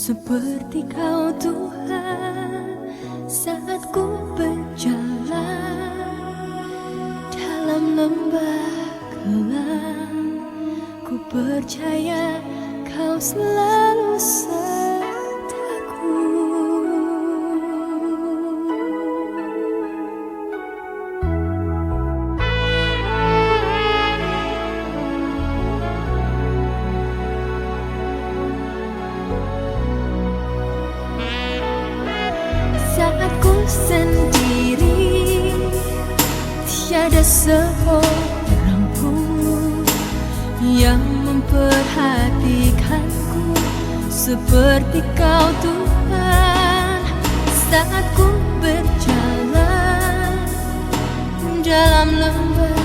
Seperti Kau Tuhan, saat ku berjalan dalam lembah kelam, ku percaya Kau selalu sertaku. Saat ku sendiri, tiada seorang pun yang memperhatikanku seperti Kau Tuhan. Saat ku berjalan dalam lembah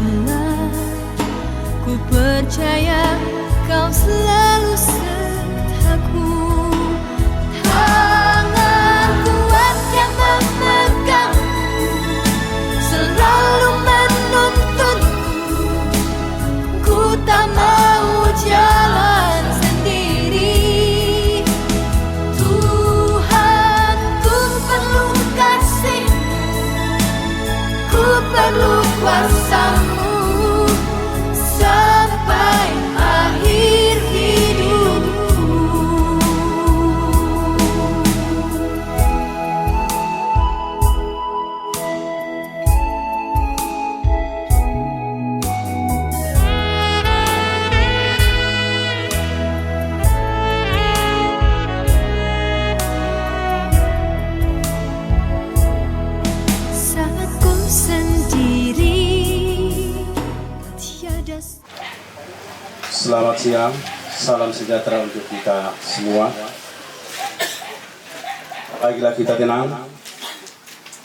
gelap, ku percaya Kau selalu sertaku. Tangan kuat yang memegangku selalu menuntunku. Ku tak mau jalan sendiri. Tuhan, ku perlu kasih-Mu, ku perlu kuasa-Mu sampai akhir hidupku. Saat ku sendiri, tiada. Selamat siang, salam sejahtera untuk kita semua. Baiklah, kita tenang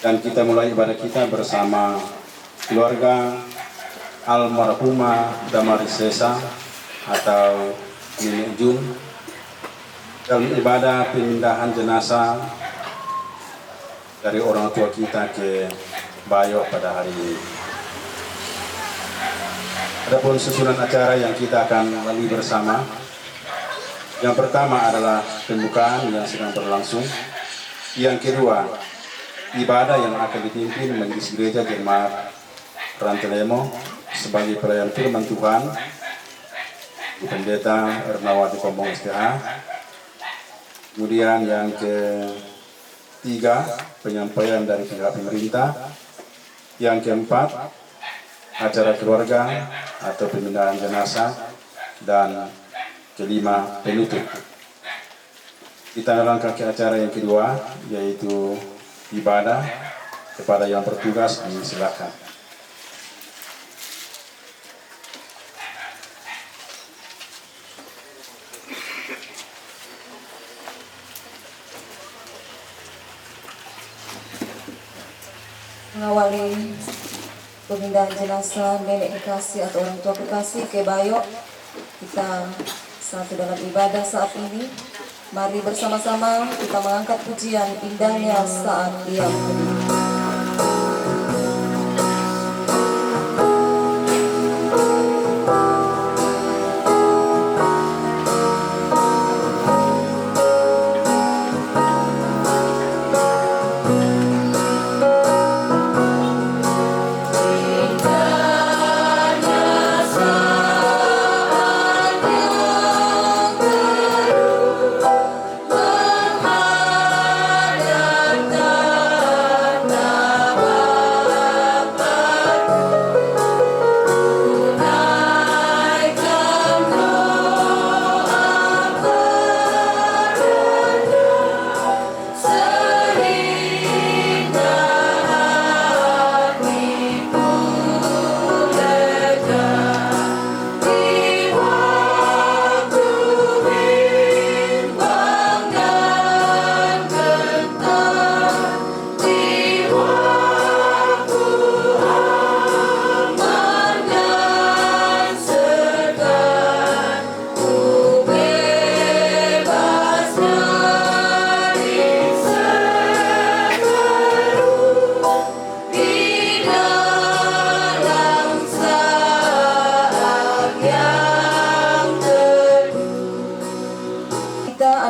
dan kita mulai ibadah kita bersama keluarga almarhumah Damaris Sesa atau Nenek Jun dalam ibadah pemindahan jenazah dari orang tua kita ke Bayo pada hari ini. Adapun susunan acara yang kita akan lalui bersama, yang pertama adalah pembukaan yang sedang berlangsung. Yang kedua, ibadah yang akan dipimpin Majelis Gereja Jemaat Rantelemo sebagai pelayan firman Tuhan di Pendeta Ernawati Kombong SPA. Kemudian yang ketiga, penyampaian dari pihak pemerintah. Yang keempat, acara keluarga atau pemindahan jenazah, dan kelima, penutup. Kita langkah ke acara yang kedua, yaitu ibadah. Kepada yang bertugas, silakan. Mengawali pemindahan jenazah nenek kekasih atau orang tua kekasih ke Bayo, kita satu dalam ibadah saat ini. Mari bersama-sama kita mengangkat pujian indahnya saat Dia berdiri.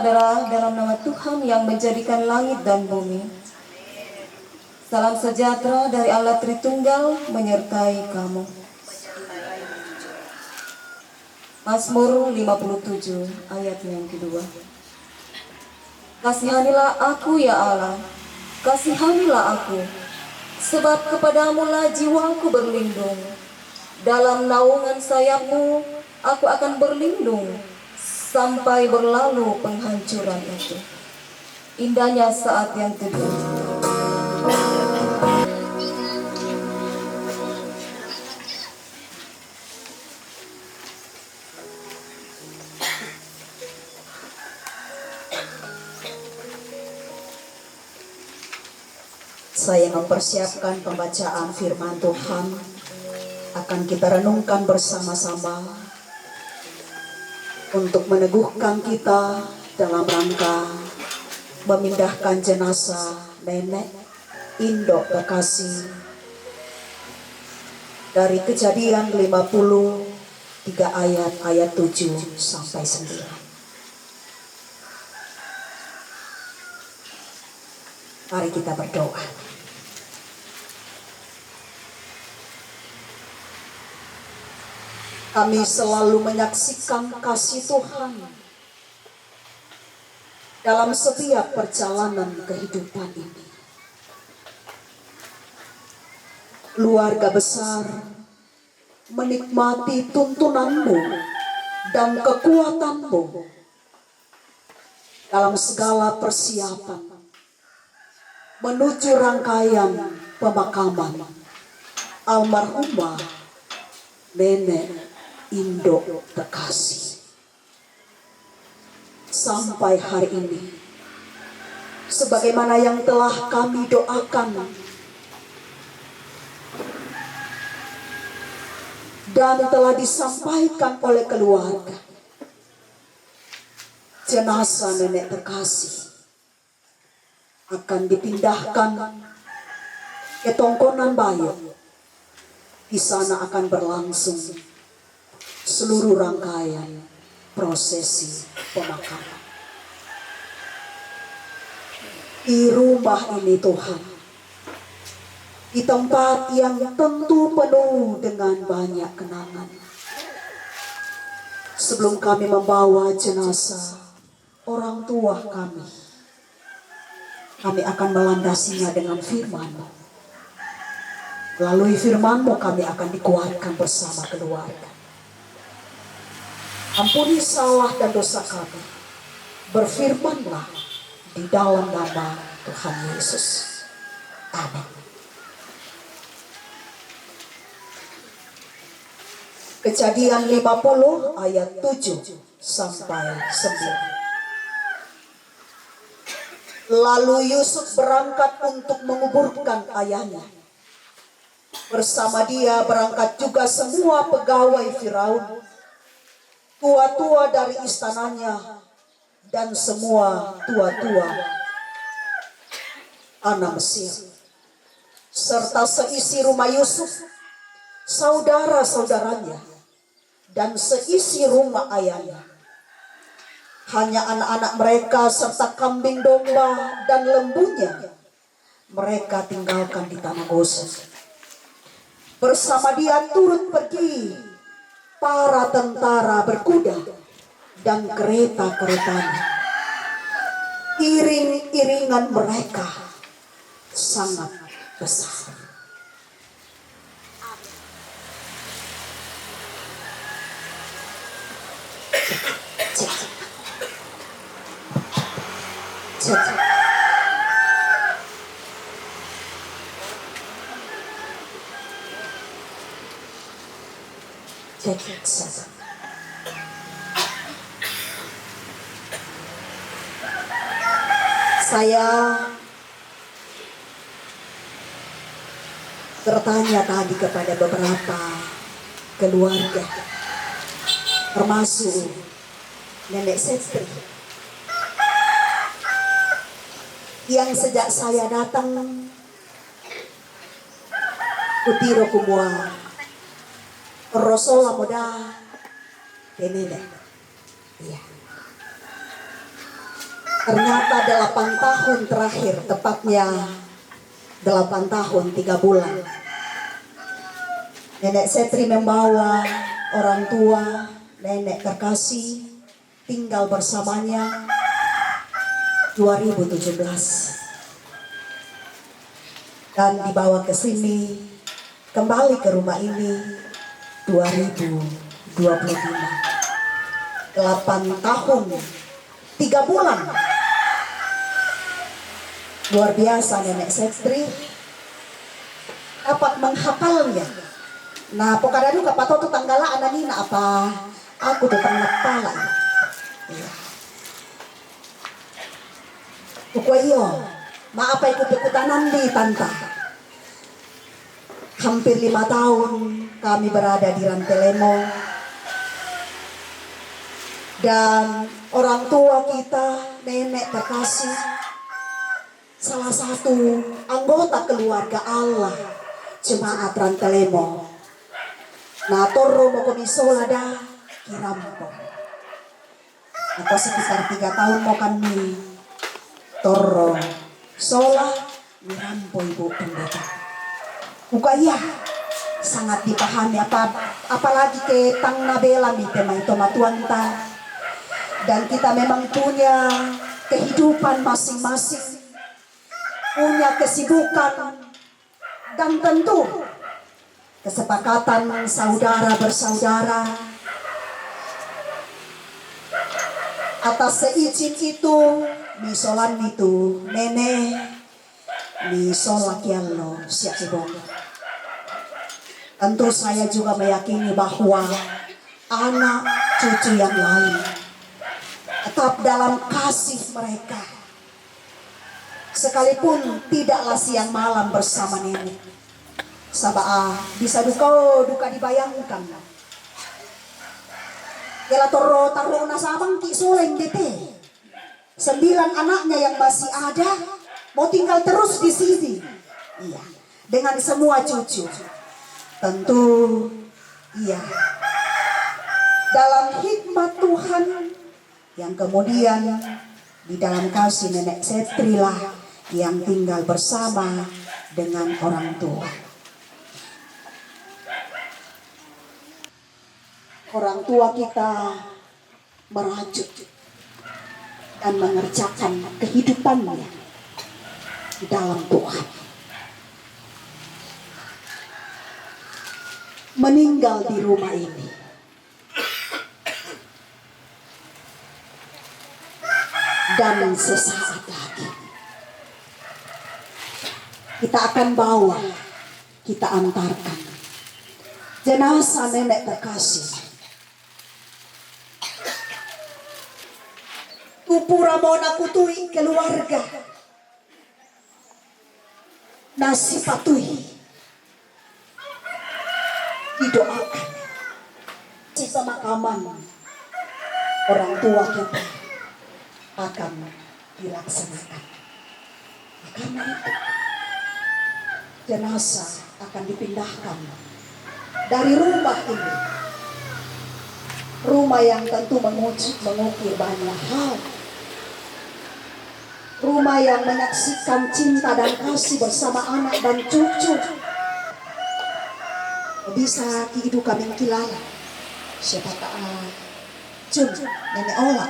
adalah dalam nama Tuhan yang menjadikan langit dan bumi. Salam sejahtera dari Allah Tritunggal menyertai kamu. Mazmur 57 ayat yang kedua. Kasihanilah aku ya Allah, kasihanilah aku, sebab kepadamulah jiwaku berlindung. Dalam naungan sayapmu aku akan berlindung sampai berlalu penghancuran itu. Indahnya saat yang teduh. Saya mempersiapkan pembacaan firman Tuhan, akan kita renungkan bersama-sama untuk meneguhkan kita dalam rangka memindahkan jenazah nenek Indok Bekasi dari Kejadian 53 ayat 7 sampai 9. Mari kita berdoa. Kami selalu menyaksikan kasih Tuhan dalam setiap perjalanan kehidupan ini. Keluarga besar menikmati tuntunanmu dan kekuatanmu dalam segala persiapan menuju rangkaian pemakaman almarhumah Nenek Indok Bekasi. Sampai hari ini, sebagaimana yang telah kami doakan dan telah disampaikan oleh keluarga, jenazah Nenek Bekasi akan dipindahkan ke Tongkonan Bayo. Di sana akan berlangsung seluruh rangkaian prosesi pemakaman. Di rumah ini Tuhan, di tempat yang tentu penuh dengan banyak kenangan. Sebelum kami membawa jenazah orang tua kami akan melandasinya dengan firman-Mu. Melalui firman-Mu kami akan dikuatkan bersama keluarga. Ampuni salah dan dosa kami. Berfirmanlah di dalam nama Tuhan Yesus. Amin. Kejadian 50 ayat 7 sampai 9. Lalu Yusuf berangkat untuk menguburkan ayahnya. Bersama dia berangkat juga semua pegawai Firaun, tua-tua dari istananya, dan semua tua-tua anak Mesir, serta seisi rumah Yusuf, saudara-saudaranya, dan seisi rumah ayahnya. Hanya anak-anak mereka serta kambing domba dan lembunya mereka tinggalkan di tanah Gosen. Bersama dia turut pergi para tentara berkuda dan kereta-keretanya. Iring-iringan mereka sangat besar. Saya bertanya tadi kepada beberapa keluarga, termasuk Nenek Setri, yang sejak saya datang kutiro kumua Rosola muda Nenek. Iya. Ternyata 8 tahun terakhir, tepatnya 8 tahun 3 bulan, Nenek Setri membawa orang tua nenek terkasih tinggal bersamanya 2017 dan dibawa ke sini, kembali ke rumah ini 2025. 8 tahun 3 bulan. Luar biasa Nenek Setri dapat menghafalnya. Nah, pokadadu kapato tu tanggala ananina apa aku tu tanggapala. Iya. Ukwa iyo, maapay ko pikutanan di tanta. Hampir 5 tahun kami berada di Rantelemo. Dan orang tua kita, nenek terkasih, salah satu anggota keluarga Allah, Jemaat Rantelemo. Nah, torro mo komisola da kirampo. Ako sekitar 3 tahun mo kami torro sola mirampo ibu pendeta. Ukaya sangat dipahami apalagi ke tang nabela mite may tomatuanta. Dan kita memang punya kehidupan masing-masing, punya kesibukan, dan tentu kesepakatan saudara bersaudara. Atas seizin itu, misolan itu, nenek, misolak yallo siap ibong. Tentu saya juga meyakini bahwa anak cucu yang lain tetap dalam kasih mereka. Sekalipun tidaklah siang malam bersama nenek. Sabaa bisa duka dibayangkan. Yala toro taruh nasamang ki soleng dete. 9 anaknya yang masih ada mau tinggal terus di sini. Iya, dengan semua cucu. Tentu iya. Dalam hikmat Tuhan yang kemudian di dalam kasih Nenek Setri lah yang tinggal bersama dengan orang tua. Orang tua kita merajut dan mengerjakan kehidupannya di dalam Tuhan. Meninggal di rumah ini. Dan sesaat lagi kita akan bawa, kita antarkan jenazah nenek terkasih. Tupura mona kutui keluarga. Nasi patui. Didoakan. Di pemakaman orang tua kita akan dilaksanakan. Karena itu jenazah akan dipindahkan dari rumah ini. Rumah yang tentu mengukir banyak hal. Rumah yang menyaksikan cinta dan kasih bersama anak dan cucu. Bisa hidup kami kilala. Siapa tahu Jun, nenek Ola.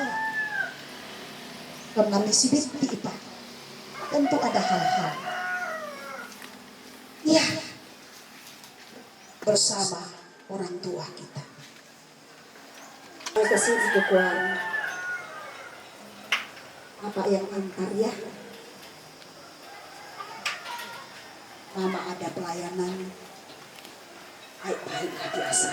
Karena misibit tiba. Tentu ada hal-hal. Iya. Bersama orang tua kita. Terima kasih dukungan. Apa yang antar ya? Mama ada pelayanan baik-baik biasa.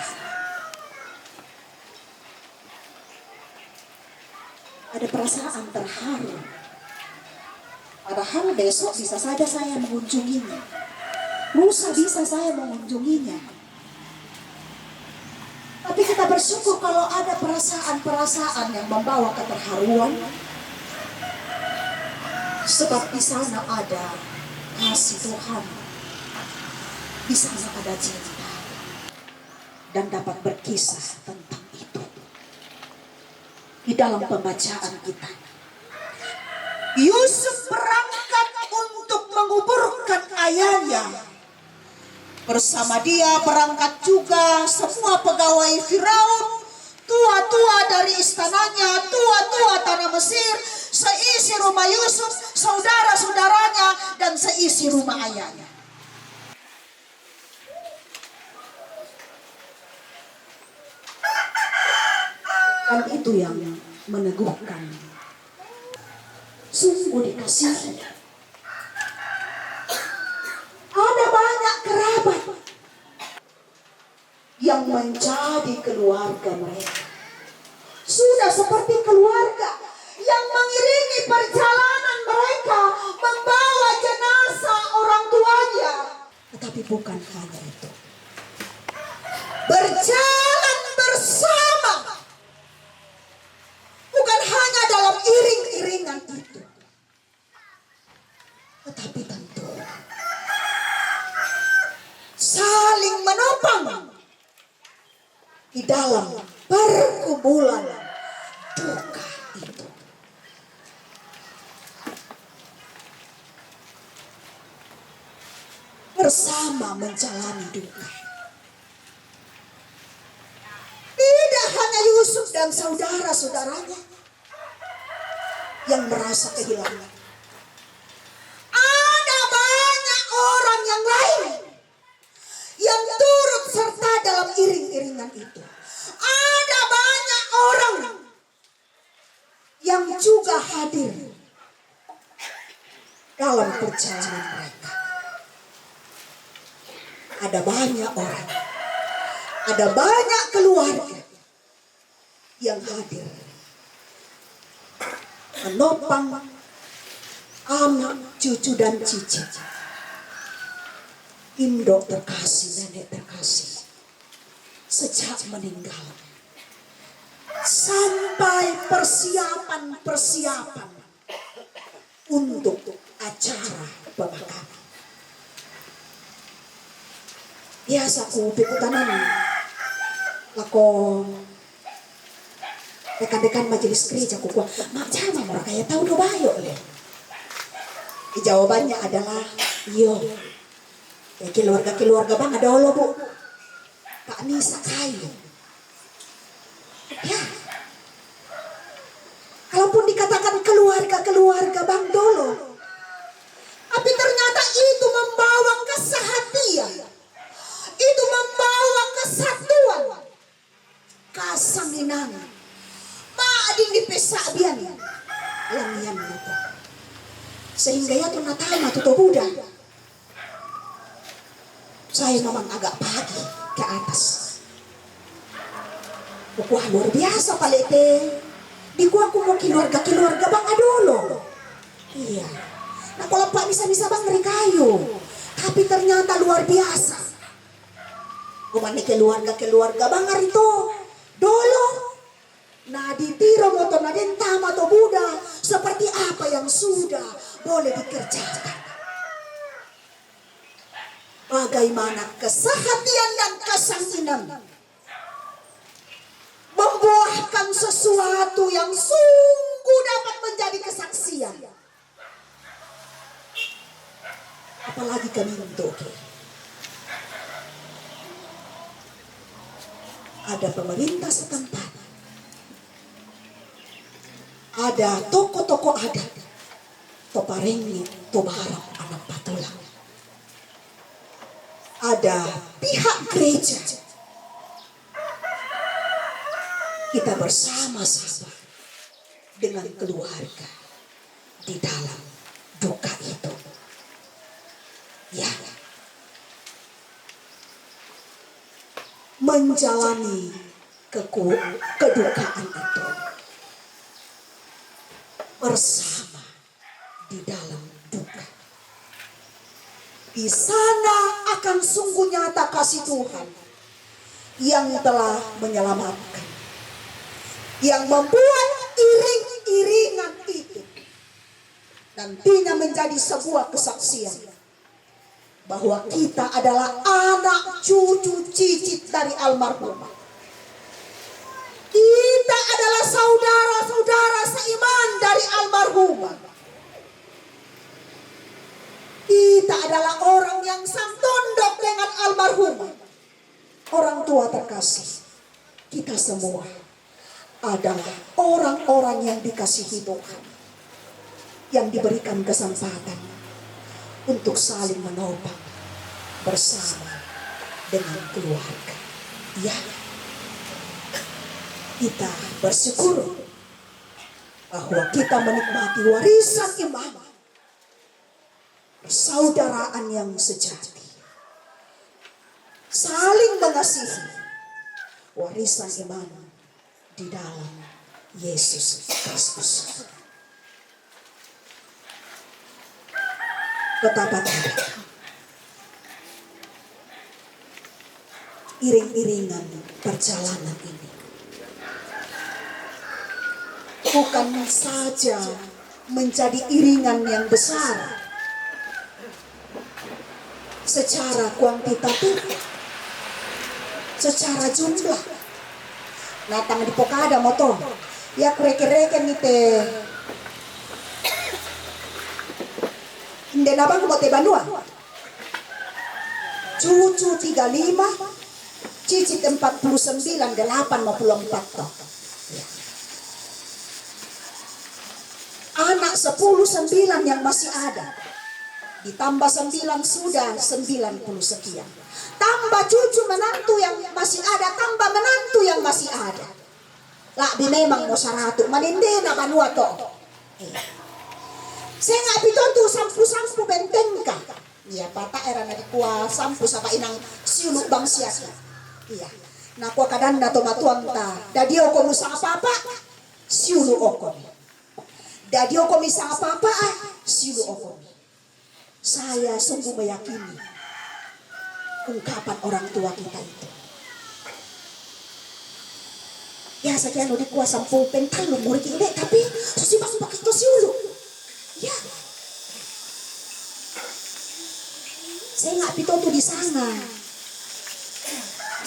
Ada perasaan terharu. Padahal besok bisa saja saya mengunjunginya. Lusa bisa saya mengunjunginya. Tapi kita bersyukur kalau ada perasaan-perasaan yang membawa keterharuan. Sebab di sana ada kasih Tuhan. Di sana ada cinta. Dan dapat berkisah tentang itu. Di dalam pembacaan kita. Yusuf berangkat untuk menguburkan ayahnya. Bersama dia berangkat juga semua pegawai Firaun, tua-tua dari istananya, tua-tua tanah Mesir, seisi rumah Yusuf, saudara-saudaranya, dan seisi rumah ayahnya. Dan itu yang meneguhkan. Sungguh dikasihi. Ada banyak kerabat yang menjadi keluarga mereka. Sudah seperti keluarga yang mengiringi perjalanan mereka membawa jenazah orang tuanya. Tetapi bukan hanya itu. Berjalan bersama. Bukan hanya dalam iring-iringan itu. Tetapi tentu saling menopang di dalam pergumulan duka itu. Bersama menjalani duka. Tidak hanya Yusuf dan saudara-saudaranya yang merasa kehilangan. Ada banyak orang yang lain yang turut serta dalam iring-iringan itu. Ada banyak orang yang juga hadir dalam perjalanan mereka. Ada banyak orang, ada banyak keluarga yang hadir menopang anak, cucu dan cicit, induk terkasih, nenek terkasih, sejak meninggal sampai persiapan untuk acara pemakaman. Biasa ku pikutanan lako rekan-rekan majelis gereja ku kuah, macam mana kayak tahu do bayo le. Jawabannya adalah yo. Ya keluarga bang ada lo bu. Pak Nisa kayu. Ya. Kalaupun dikatakan keluarga bang dolo, tapi ternyata itu membawa kesehatian. Itu membawa kesatuan, kasaminan, maading dipesabian, langian itu. Sehingga ya tuh natama tuh Buddha. Saya memang agak pagi ke atas. Wah luar biasa palete. Di gua aku mau keluarga bang adolo. Iya. Nah kalau Pak bisa bang merekayu. Tapi ternyata luar biasa. Kumani keluarga bangar itu dolo nah ditiro motor na dentama to Buddha seperti apa yang sudah boleh dikerjakan. Bagaimana kesehatian dan kesanginan membuahkan sesuatu yang sungguh dapat menjadi kesaksian. Apalagi kami untuk ada pemerintah setempat, ada toko-toko adat, toparengi, tobarang, anak patulang, ada pihak gereja. Kita bersama-sama dengan keluarga di dalam duka itu. Ya. Menjalani kedukaan itu bersama di dalam duka. Di sana akan sungguh nyata kasih Tuhan yang telah menyelamatkan, yang membuat iring-iringan itu nantinya menjadi sebuah kesaksian bahwa kita adalah anak cucu cicit dari almarhumah. Kita adalah saudara-saudara seiman dari almarhumah. kasih, kita semua adalah orang-orang yang dikasihi Tuhan, yang diberikan kesempatan untuk saling menopang bersama dengan keluarga. Ya, kita bersyukur bahwa kita menikmati warisan iman, persaudaraan yang sejati, saling mengasihi, warisan iman di dalam Yesus Kristus. Betapa tidak iring-iringan perjalanan ini bukan saja menjadi iringan yang besar secara kuantitatif, secara jumlah. Natang di pokada motor ya kureke-reke nite hindi na bang mote banua cucu 35 cicit 49 854 to ya. Anak 10 9 yang masih ada, ditambah 9 sudah 90 sekian, tambah cucu menantu yang masih ada, tambah menantu yang masih ada. Lah di memang mo saratu maninde na banua to. Saya nggak pitonto sampu benteng ka. Iya pata era na dikuah sampu sapa inang siuluk bang siasa. Iya. Na kuah kadan na tomatuang ta. Dadio ko musa apa siulu okon. Dadio ko misa apa siulu okon. Saya sungguh meyakini ungkapan orang tua kita itu. Ya sekian udah kuah sampu pentang lu murid ini tapi susi bang pakai to siulu. Ya. Saya nggak pitoto di sana.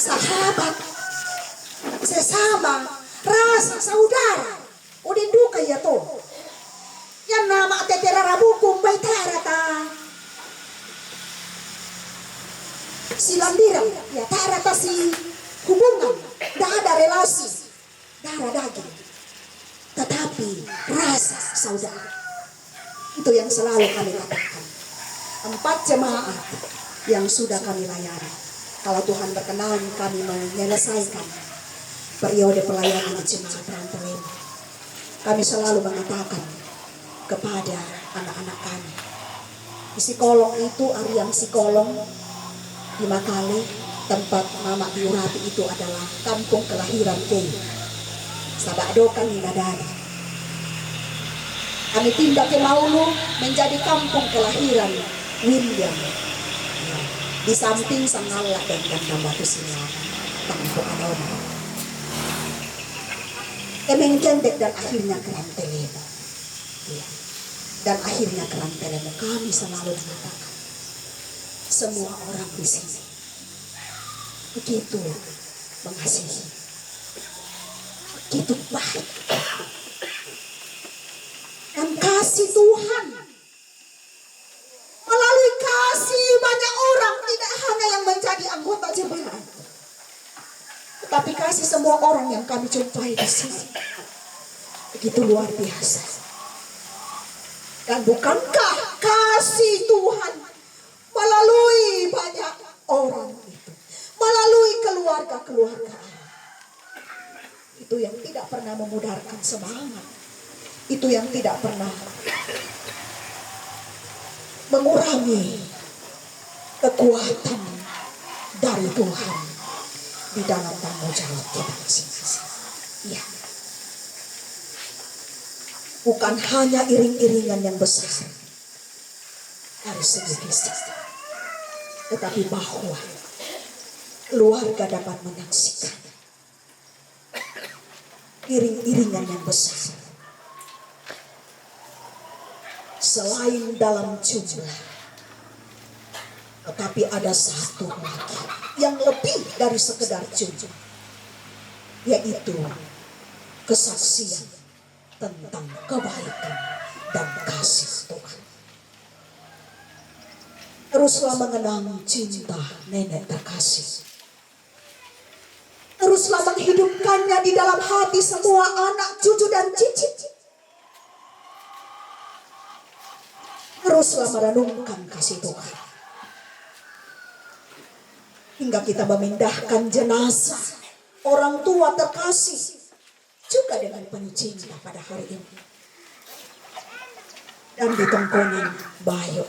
Sahabat, sesama, rasa saudara. Udah duka ya toh. Yang nama tetera rabukum baik tarata. Silandiran, ya tarata si hubungan. Dah ada relasi, darah daging. Tetapi rasa saudara. Itu yang selalu kami katakan. 4 jemaat yang sudah kami layani. Kalau Tuhan berkenan kami menyelesaikan periode pelayanan di jemaat Rantelema. Kami selalu mengatakan kepada anak-anak kami. Di Sikolong itu Ariang Sikolong di Makale, tempat Mama Diurapi itu adalah kampung kelahiran Kay. Sabakdokan Ninadari. Kami pindah ke Maulu menjadi kampung kelahiran William. Di samping Sangala dan Batu Sinara, Tangko Adoma. Kemengendek dan akhirnya ke Rantelema. Ya. Dan akhirnya ke Rantelema. Kami selalu mengatakan semua orang di sini begitu mengasihi, begitu baik. Dan kasih Tuhan melalui kasih banyak orang, tidak hanya yang menjadi anggota jemaat, tetapi kasih semua orang yang kami jumpai di sini begitu luar biasa. Dan bukankah kasih Tuhan melalui banyak orang itu, melalui keluarga-keluarga itu yang tidak pernah memudarkan semangat, itu yang tidak pernah mengurangi kekuatan dari Tuhan di dalam tanggung jawab kita masing-masing. Ya. Bukan hanya iring-iringan yang besar dari segi fisik, tetapi bahwa keluarga dapat menyaksikan iring-iringan yang besar. Selain dalam jumlah, tetapi ada satu lagi yang lebih dari sekedar jumlah, yaitu kesaksian tentang kebaikan dan kasih Tuhan. Teruslah mengenang cinta nenek terkasih teruslah menghidupkannya di dalam hati semua anak, cucu, dan cicit. Teruslah merenungkan kasih Tuhan. Hingga kita memindahkan jenazah orang tua terkasih juga dengan penuh cinta pada hari ini. Dan di tongkongan Bayu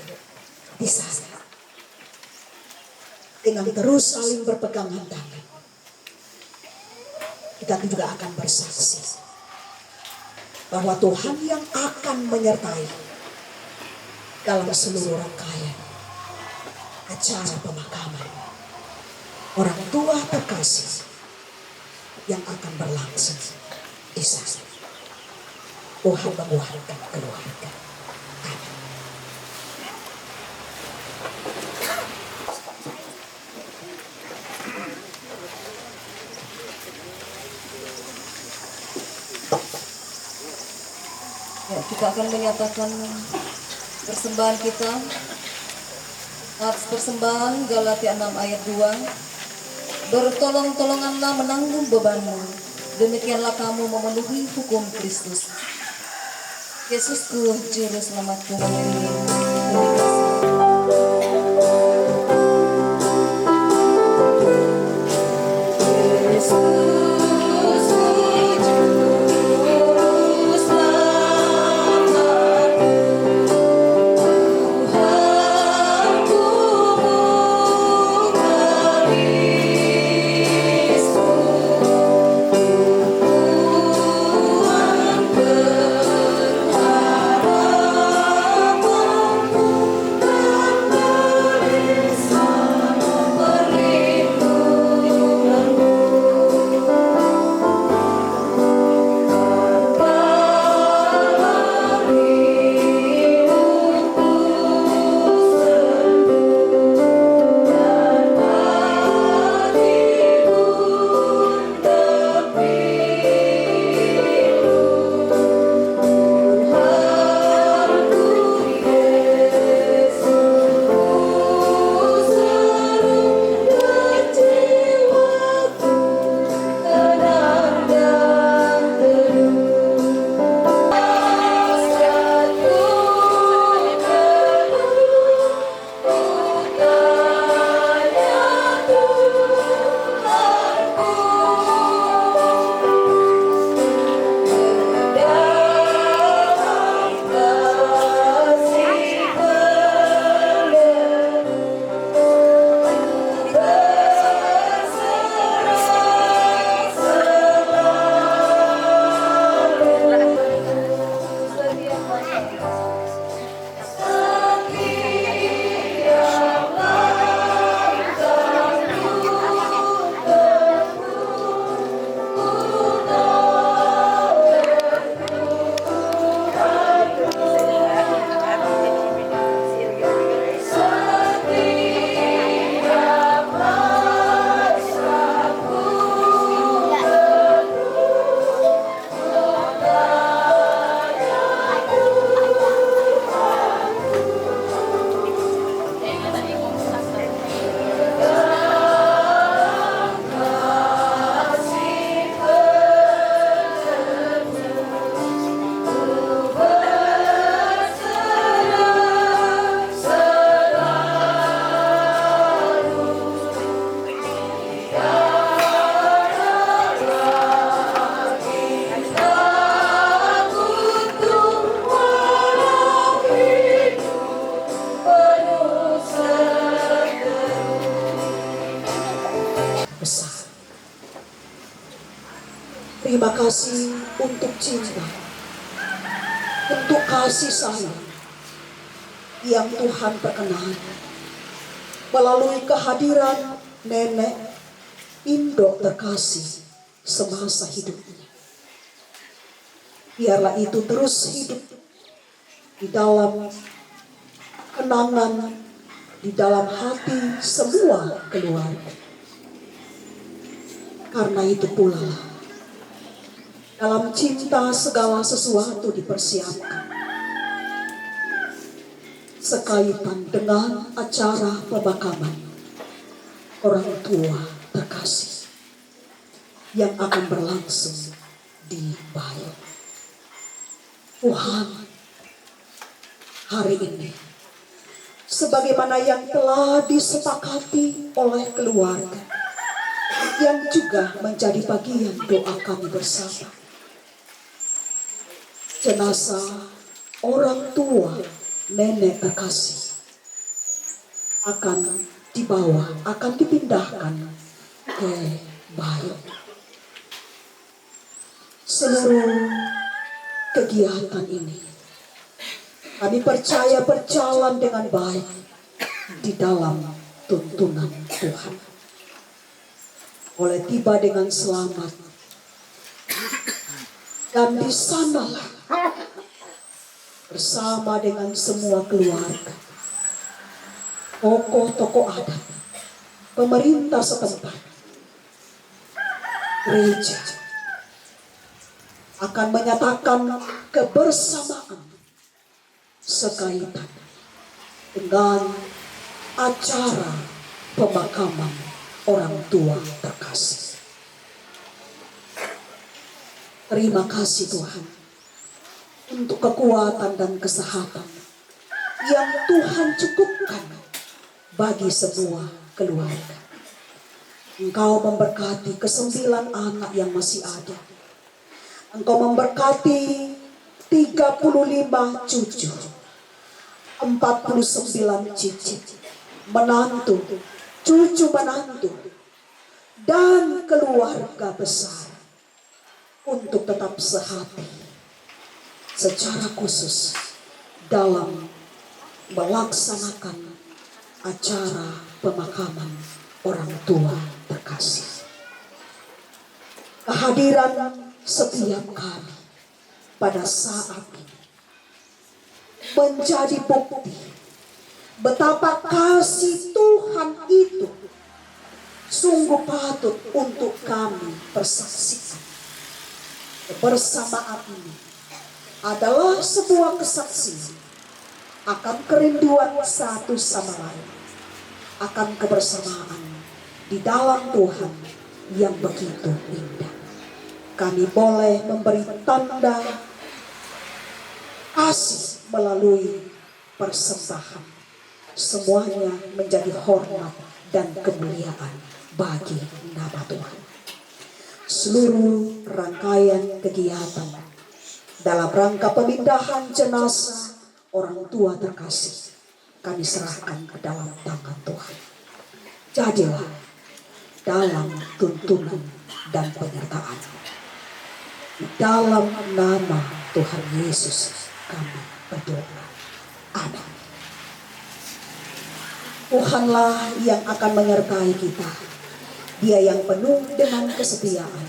di sana. Dengan terus saling berpegangan tangan. Kita juga akan bersaksi bahwa Tuhan yang akan menyertai dalam seluruh rangkaian acara pemakaman orang tua terkasih yang akan berlangsung di sana. Tuhan menguatkan keluarga. Amin. Ya, kita akan menyatakan persembahan kita. Atas persembahan Galatia 6 ayat 2. Bertolong-tolonganlah menanggung bebanmu. Demikianlah kamu memenuhi hukum Kristus. Yesusku, Juru Selamatku, mengiringi. Terima kasih. Terima kasih untuk cinta, untuk kasih sayang yang Tuhan perkenan melalui kehadiran nenek Indo terkasih semasa hidupnya. Biarlah itu terus hidup di dalam kenangan, di dalam hati semua keluarga. Karena itu pula dalam cinta segala sesuatu dipersiapkan. Sekaitan dengan acara pemakaman orang tua terkasih. yang akan berlangsung di Bayo. Tuhan, hari ini sebagaimana yang telah disepakati oleh keluarga yang juga menjadi bagian doa kami bersama, jenazah orang tua nenek terkasih akan dibawa, akan dipindahkan ke Bayo. Seluruh kegiatan ini kami percaya berjalan dengan baik di dalam tuntunan Tuhan. Oleh tiba dengan selamat, dan di sanalah bersama dengan semua keluarga, tokoh-tokoh adat, pemerintah setempat, gereja akan menyatakan kebersamaan sekaitan dengan acara pemakaman orang tua terkasih. Terima kasih Tuhan untuk kekuatan dan kesehatan yang Tuhan cukupkan bagi semua keluarga. Engkau memberkati ke-9 anak yang masih ada. Engkau memberkati 35 cucu, 49 cicit, menantu, cucu menantu, dan keluarga besar untuk tetap sehati secara khusus dalam melaksanakan acara pemakaman orang tua terkasih. Kehadiran setiap kami pada saat ini menjadi bukti betapa kasih Tuhan itu sungguh patut untuk kami persaksikan. Kebersamaan ini adalah sebuah kesaksian akan kerinduan satu sama lain, akan kebersamaan di dalam Tuhan yang begitu indah. Kami boleh memberi tanda kasih melalui persembahan. Semuanya menjadi hormat dan kemuliaan bagi nama Tuhan. Seluruh rangkaian kegiatan dalam rangka pemindahan jenazah orang tua terkasih kami serahkan ke dalam tangan Tuhan. Jadilah dalam tuntunan dan penyertaan. Dalam nama Tuhan Yesus kami berdoa. Amin. Tuhanlah yang akan menyertai kita. Dia yang penuh dengan kesetiaan.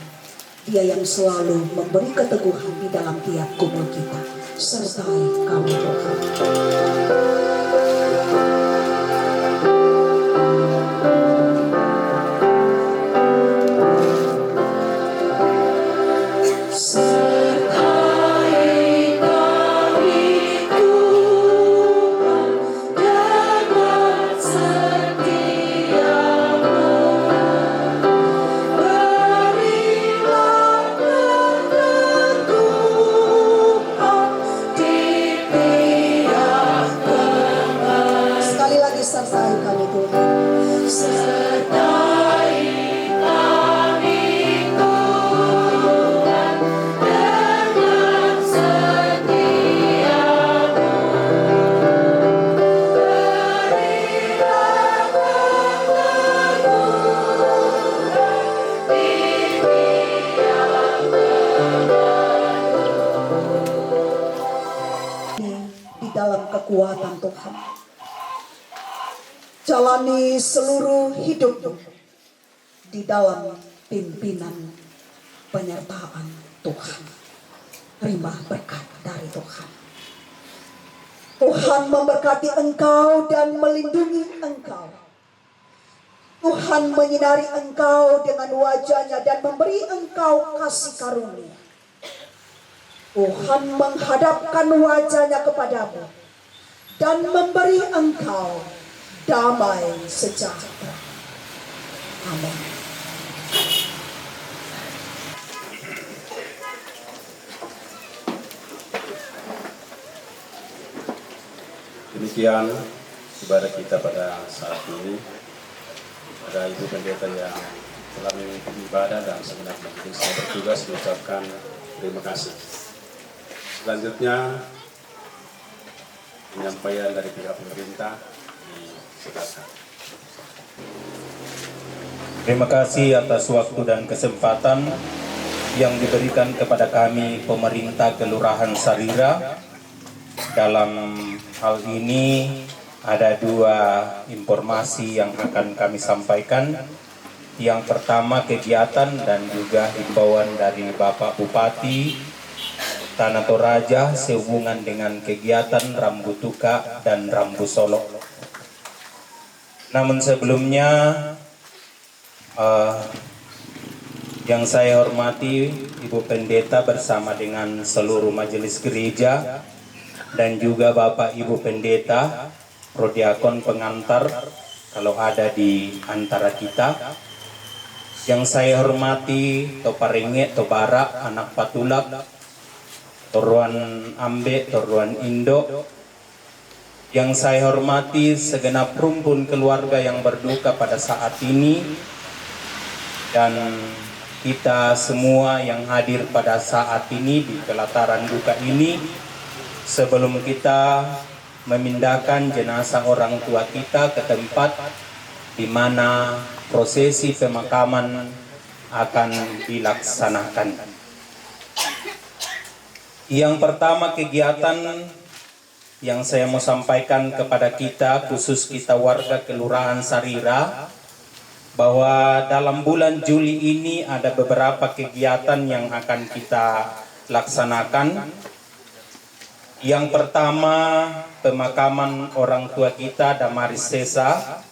Dia yang selalu memberi keteguhan di dalam tiap gumul kita. Sertai kami Tuhan. Kekuatan Tuhan, jalani seluruh hidup di dalam pimpinan penyertaan Tuhan. Terima berkat dari Tuhan. Tuhan memberkati engkau dan melindungi engkau. Tuhan menyinari engkau dengan wajah-Nya dan memberi engkau kasih karunia. Tuhan menghadapkan wajah-Nya kepadamu dan memberi engkau damai sejahtera. Amin. Demikian ibadah kita pada saat ini. Ada Ibu Pendeta yang telah memimpin ibadah dan segenap majelis yang bertugas mengucapkan terima kasih. Selanjutnya penyampaian dari pihak pemerintah disilakan. Terima kasih atas waktu dan kesempatan yang diberikan kepada kami pemerintah Kelurahan Sarira. Dalam hal ini ada dua informasi yang akan kami sampaikan. Yang pertama kegiatan dan juga himbauan dari Bapak Bupati Tanah Toraja sehubungan dengan kegiatan Rambu Tuka dan Rambu Solo. Namun sebelumnya yang saya hormati Ibu Pendeta bersama dengan seluruh majelis gereja dan juga Bapak Ibu Pendeta, Prodiakon pengantar kalau ada di antara kita. Yang saya hormati Toparenge, Tobara, anak Patulak, Toruan Ambe, Toruan Indo. Yang saya hormati segenap rumpun keluarga yang berduka pada saat ini, dan kita semua yang hadir pada saat ini di pelataran duka ini. Sebelum kita memindahkan jenazah orang tua kita ke tempat di mana prosesi pemakaman akan dilaksanakan. Yang pertama kegiatan yang saya mau sampaikan kepada kita, khusus kita warga Kelurahan Sarira, bahwa dalam bulan Juli ini ada beberapa kegiatan yang akan kita laksanakan. Yang pertama, pemakaman orang tua kita Damaris Sesa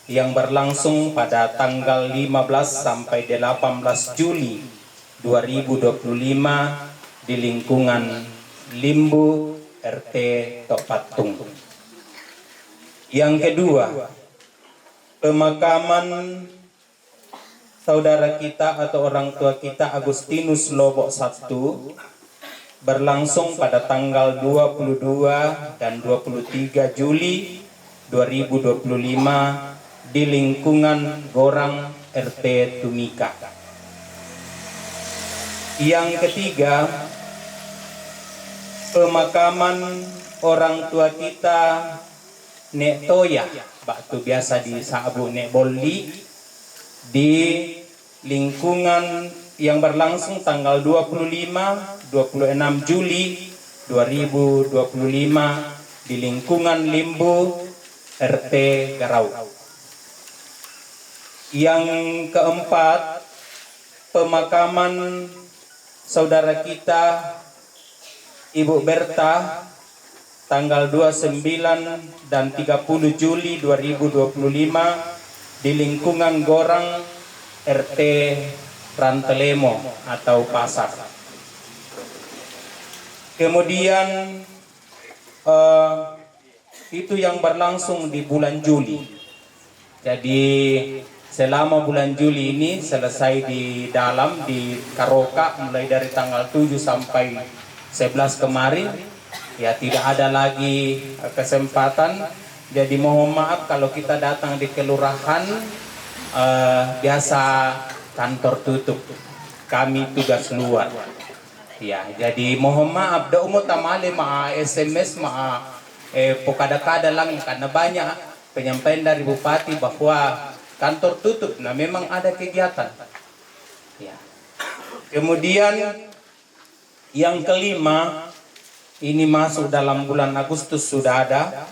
yang berlangsung pada tanggal 15 sampai 18 Juli 2025 di lingkungan Limbu RT Topatung. Yang kedua, pemakaman saudara kita atau orang tua kita Agustinus Lobok I berlangsung pada tanggal 22 dan 23 Juli 2025 di lingkungan Gorang RT Tumika. Yang ketiga, pemakaman orang tua kita Nek Toya, waktu biasa disabu Nek Bolli, di lingkungan yang berlangsung tanggal 25-26 Juli 2025 di lingkungan Limbu RT Garau. Yang keempat, pemakaman saudara kita Ibu Berta tanggal 29 dan 30 Juli 2025 di lingkungan Gorang RT Rantelemo atau Pasar. Kemudian itu yang berlangsung di bulan Juli. Jadi selama bulan Juli ini selesai di dalam di Karoka mulai dari tanggal 7 sampai 11 kemarin, ya tidak ada lagi kesempatan. Jadi mohon maaf kalau kita datang di kelurahan biasa kantor tutup, kami tugas luar. Ya, jadi mohon maaf, da umut tamali SMS pokada-kada lang karena banyak penyampaian dari Bupati bahwa kantor tutup. Nah, memang ada kegiatan. Ya. Kemudian yang kelima, ini masuk dalam bulan Agustus sudah ada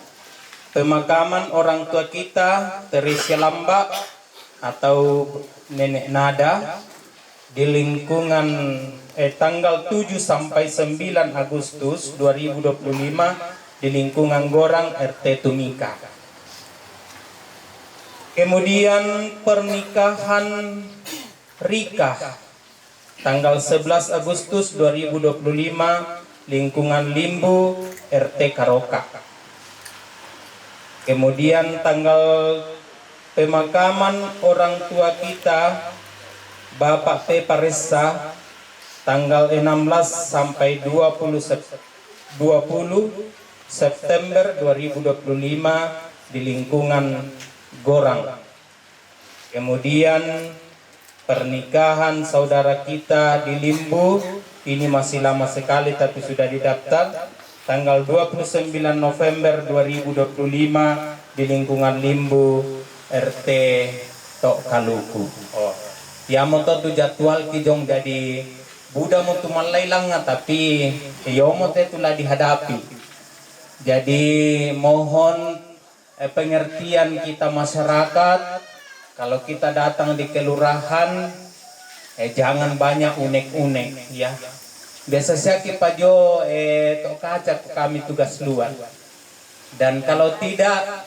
pemakaman orang tua kita Teresia Lamba atau Nenek Nada di lingkungan tanggal 7 sampai 9 Agustus 2025 di lingkungan Gorang RT Tumika. Kemudian pernikahan Rika tanggal 11 Agustus 2025 lingkungan Limbu RT Karoka. Kemudian tanggal pemakaman orang tua kita Bapak T. Paressa tanggal 16 sampai 20 September 2025 di lingkungan Gorang. Kemudian pernikahan saudara kita di Limbu, ini masih lama sekali tapi sudah didaftar, tanggal 29 November 2025 di lingkungan Limbu, RT Tok Kaluku. Yamo tu jadwal kijong jadi Buddha mo tumalailang nga tapi yomo telah dihadapi. Jadi mohon pengertian kita masyarakat, kalau kita datang di kelurahan jangan banyak unek-unek ya. Biasa saya kipajo tok kaca kami tugas luar. Dan kalau tidak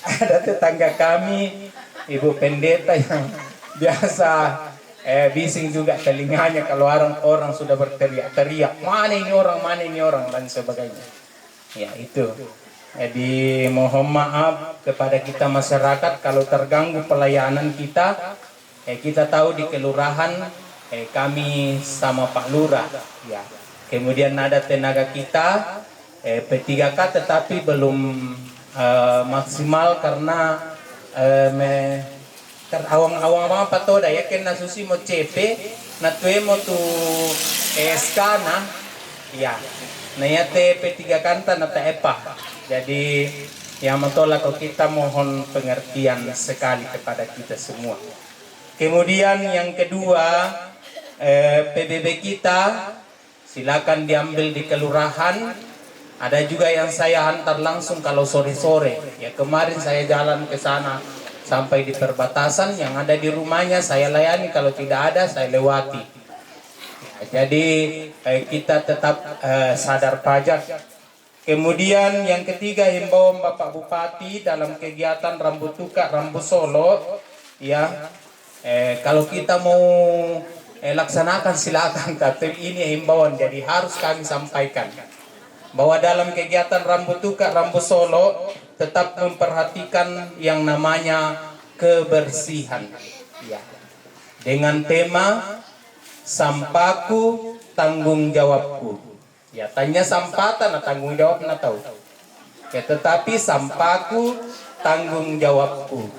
ada tetangga kami, Ibu Pendeta yang biasa bising juga telinganya kalau orang sudah berteriak-teriak, mana ini orang dan sebagainya. Ya itu. Jadi mohon maaf kepada kita masyarakat kalau terganggu pelayanan kita. Kita tahu di kelurahan kami sama Pak Lurah. Ya. Kemudian ada tenaga kita P3K tetapi belum maksimal karena awang-awang apa to da yakin na susi mo CP na tuwe mo tu SK na ya na yate P3 kanta na taepa. Jadi yang mentolak kita mohon pengertian sekali kepada kita semua. Kemudian yang kedua PBB kita silakan diambil di kelurahan. Ada juga yang saya hantar langsung kalau sore-sore. Ya kemarin saya jalan ke sana sampai di perbatasan, yang ada di rumahnya saya layani, kalau tidak ada saya lewati. Ya, jadi kita tetap sadar pajak. Kemudian yang ketiga, himbauan Bapak Bupati dalam kegiatan Rambu Tuka Rambu Solo, ya kalau kita mau laksanakan silakan, tapi ini himbauan jadi harus kami sampaikan bahwa dalam kegiatan Rambu Tuka Rambu Solo tetap memperhatikan yang namanya kebersihan ya. Dengan tema sampahku tanggung jawabku. Ya tanya sampatan na tanggung jawab na tahu. Ya tetapi sampahku tanggung jawabku.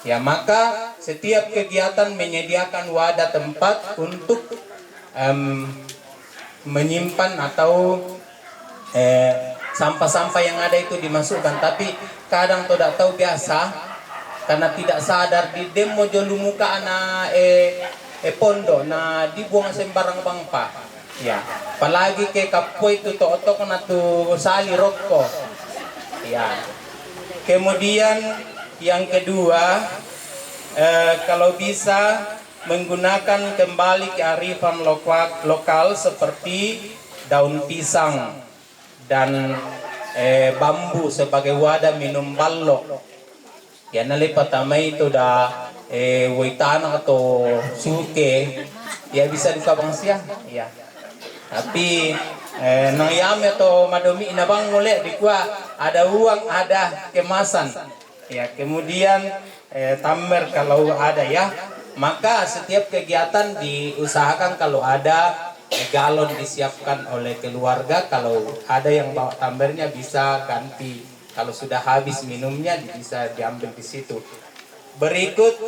Ya maka setiap kegiatan menyediakan wadah tempat untuk menyimpan atau sampah-sampah yang ada itu dimasukkan, tapi kadang tidak tahu biasa karena tidak sadar di demo jolu muka na pondo na dibuang sembarang bangpa ya, apalagi ke kapo itu to-otok na tu sali rokok ya. Kemudian yang kedua kalau bisa menggunakan kembali kearifan lokal seperti daun pisang dan bambu sebagai wadah minum balok. Ya nalipat tamay itu da waitana atau suke ya bisa dikabang siya. Ya. Tapi nangyami atau madumi inabang muli di kuha ada uang ada kemasan. Ya kemudian tamer kalau ada ya, maka setiap kegiatan diusahakan kalau ada galon disiapkan oleh keluarga, kalau ada yang bawa tambernya bisa ganti, kalau sudah habis minumnya bisa diambil di situ. Berikut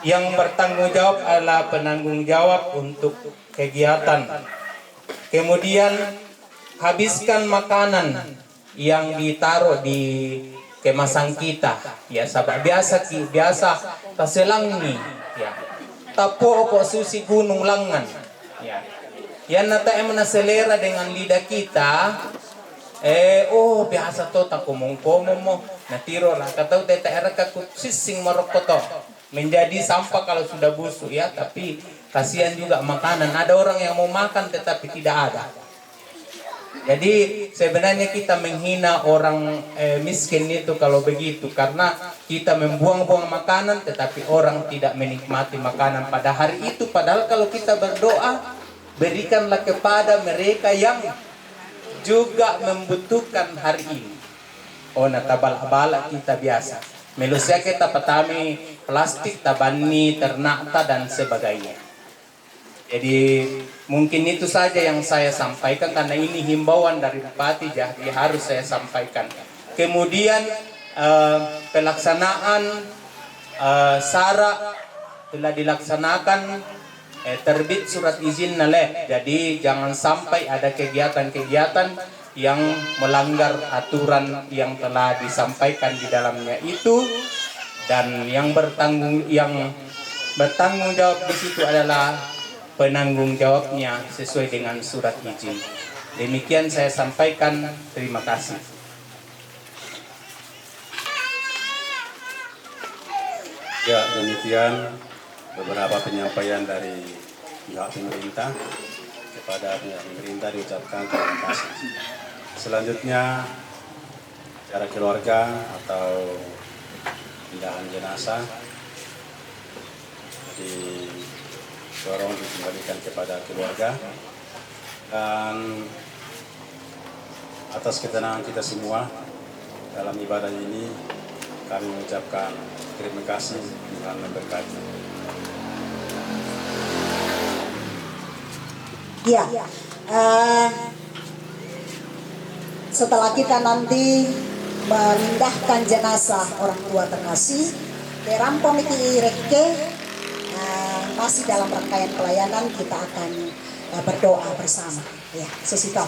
yang bertanggung jawab adalah penanggung jawab untuk kegiatan. Kemudian habiskan makanan yang ditaruh di kemasan kita ya, sahabat biasa taselang nih ya. Tapo kok susi gunung langan ya. Yan nata selera dengan lidah kita. Biasa to takumong-kumong mo natiro lah katau teta era sising marokoto menjadi sampah kalau sudah busuk ya. Tapi kasihan juga makanan, ada orang yang mau makan tetapi tidak ada. Jadi sebenarnya kita menghina orang miskin itu kalau begitu, karena kita membuang-buang makanan tetapi orang tidak menikmati makanan pada hari itu. Padahal kalau kita berdoa, berikanlah kepada mereka yang juga membutuhkan hari ini. Natabala-bala kita biasa. Melusya kita patami plastik, tabani, ternakta dan sebagainya. Jadi mungkin itu saja yang saya sampaikan karena ini himbauan dari Bupati, jadi harus saya sampaikan. Kemudian pelaksanaan SARA telah dilaksanakan, terbit surat izin naleh. Jadi jangan sampai ada kegiatan-kegiatan yang melanggar aturan yang telah disampaikan di dalamnya itu, dan yang bertanggung jawab di situ adalah penanggung jawabnya sesuai dengan surat izin. Demikian saya sampaikan, terima kasih. Ya, demikian beberapa penyampaian dari pihak pemerintah. Kepada pihak pemerintah diucapkan terima kasih. Selanjutnya, secara keluarga atau pindahan jenazah didorong dikembalikan kepada keluarga, dan atas ketenangan kita semua dalam ibadah ini kami mengucapkan terima kasih, Tuhan memberkati. Ya, setelah kita nanti memindahkan jenazah orang tua terkasih, Rampong iki Rekke, masih dalam rangkaian pelayanan kita akan berdoa bersama. Ya, sesito.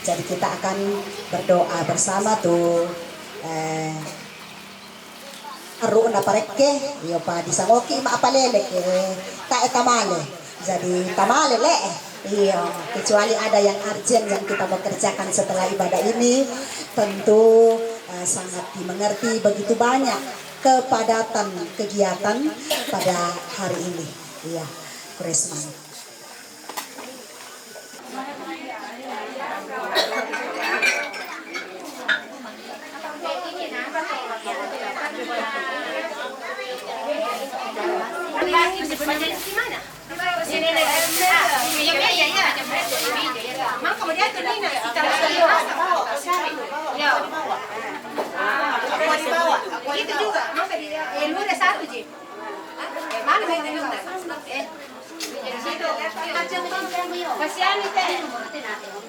Jadi kita akan berdoa bersama tuh. Aru na parekke, yo pa di sangoki maapalele ta tamale. Jadi tamale le. Iya, kecuali ada yang urgent yang kita mau kerjakan setelah ibadah ini, tentu sangat dimengerti begitu banyak kepadatan kegiatan pada hari ini. Iya, Kresman. Itu juga, lu udah satu Ji. Mana kasihan nih teh.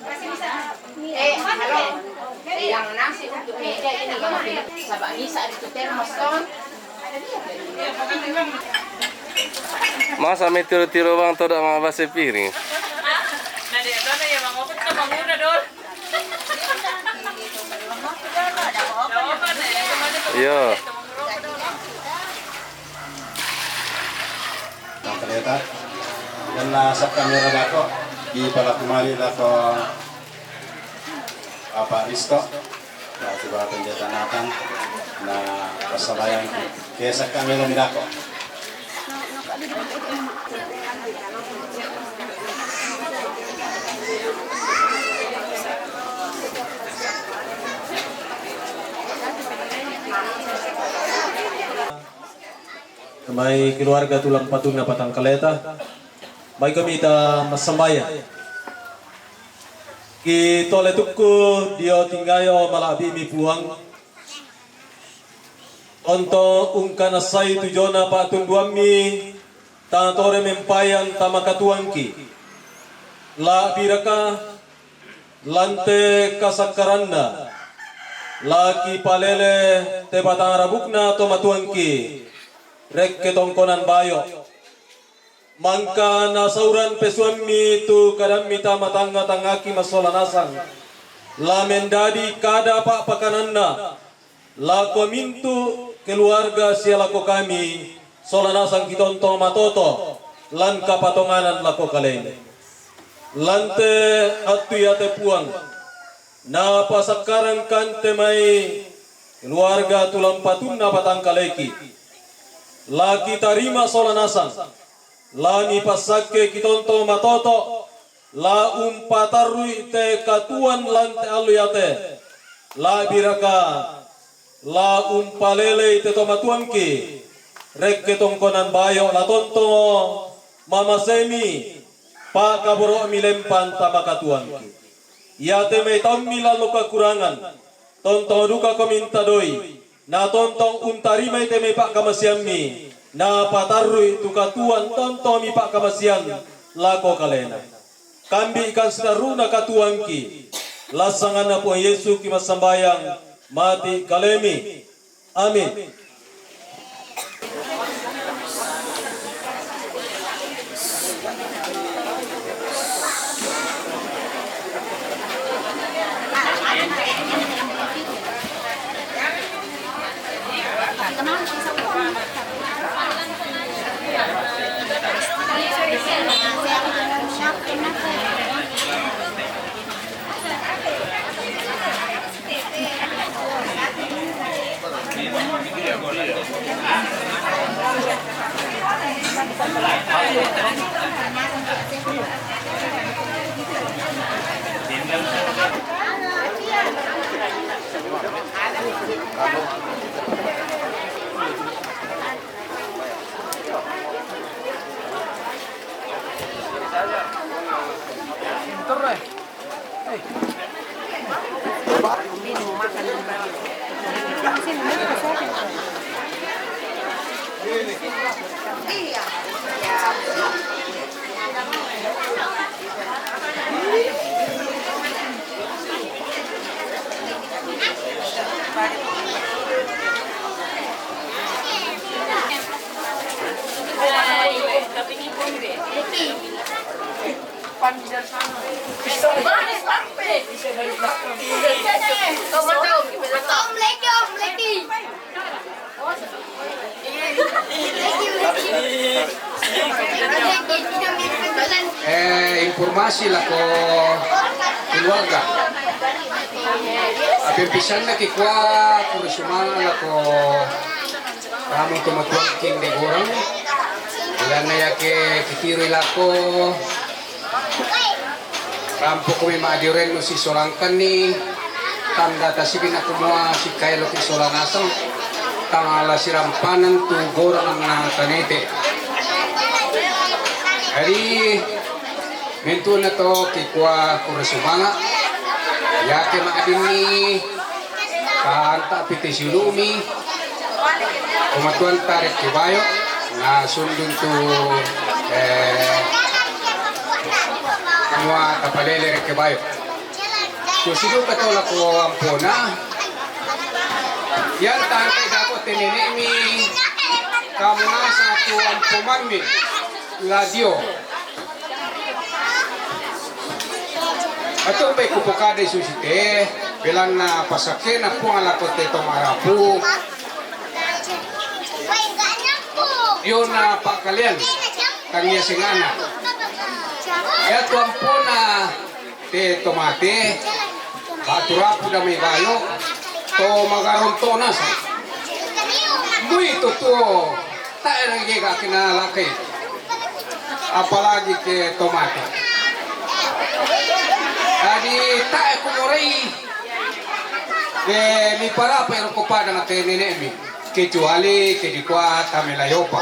Kasih bisa. Halo. Yang nasi untuk meja ini gimana? Sabak nisa itu termos ton. Masa may tiro-tiro bang to da mga base piring? Nah, dia doon ya bang, opet ka bang una doon. Iya. Nah, ternyata dan nasab kamera dako di pala kemari dako Bapak Risto, nah coba penjatanakan nah persalayan kesak kamera dako. May keluarga tulang patung na patang kaleta, may kami ita masambayan. Ki tole tukku dio tinggayo malabi mi puang. Onto ungkana say tujona patung duami, tanatore mempayan tamakatuangki. La biraka lante kasakaranda, laki palele te batang rabukna tomatuangki. Rek ketongkonan bayo mangka nasauran pesuami tu kadam mita matangga tangaki masolanasan la mendadi kada pak pakananda la komintu keluarga sialako kami solanasan kitonto matoto lan kapatonganan lako kalen lante atu yate puang na pasakaran kante mai keluarga tulang patunna patang kaleki laki tarima solanasan lani pasake kitonto matoto la umpatarui te katuan lante aluyate la biraka la umpalele te tomatuanki rek ketongkonan bayo la tonto mama semi pa kaboro milempan tamakatuanki yate me tammila loka kurangan tonto duka kominta doi na tontong untari may teme pak kamasian mi na patarui tukatuan tonto mi pak kamasian lako kalena. Kambi ikan sedaruna katuangki. Lasangan na po Yesu kimasambayang mati kalemi. Amin. Informasi lah ko keluarga. Apin pisan na kikwa kurusumana lah ko kamu tumatuangking de gorang. Ilan na yake kitiri lah ko rampo ko may maadiren mo si Solangkan ni tanda tasibin ako mo si Kailo ki Solangasang tangala si rampanan tu gorang na tanete. Hari mintu na to kikwa kurasumanga yake maadini kanta piti silumi kumatuan tarik kibayo na sundun tu semua tapalele kibayo so sido katola ko ampona yan tangkay dako tinenemi kamu nasa tu ampuman mi ladio. Ato may kupukada isusite, bilang na pasakyan na po ang lakot itong arapu. Yun na pakalian, kanya singana. Kaya tuwan po na te tomate, paturapo na may bayo, to magarunto na sa. Muy totoo, tayo nagiging kinalaki. Apalagi ke tomate. Jadi tak kumurei mi para pero kepada na tenene mi kecuali ke dikuat kami layopa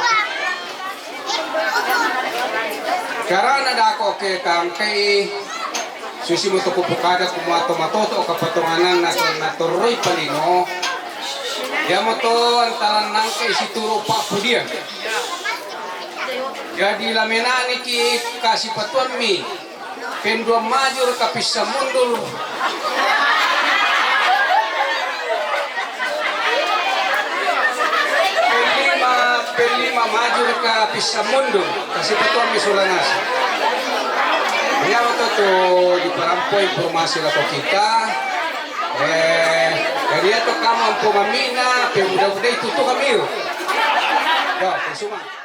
karena dako ke tangkai susi mo to kupukada kuma tomatoto kapatunganan na naturoi palino ya mo to antaran nangkai situro pa pudian jadi lamenani ki kasih patuan mi pendua majur kapisa mundur pelima majur kapisa mundur kasih patuan misulanas ya waktu di perampo informasi lah kita jadi itu kamu mampu mamina pemuda-muda itu tuh kami ya,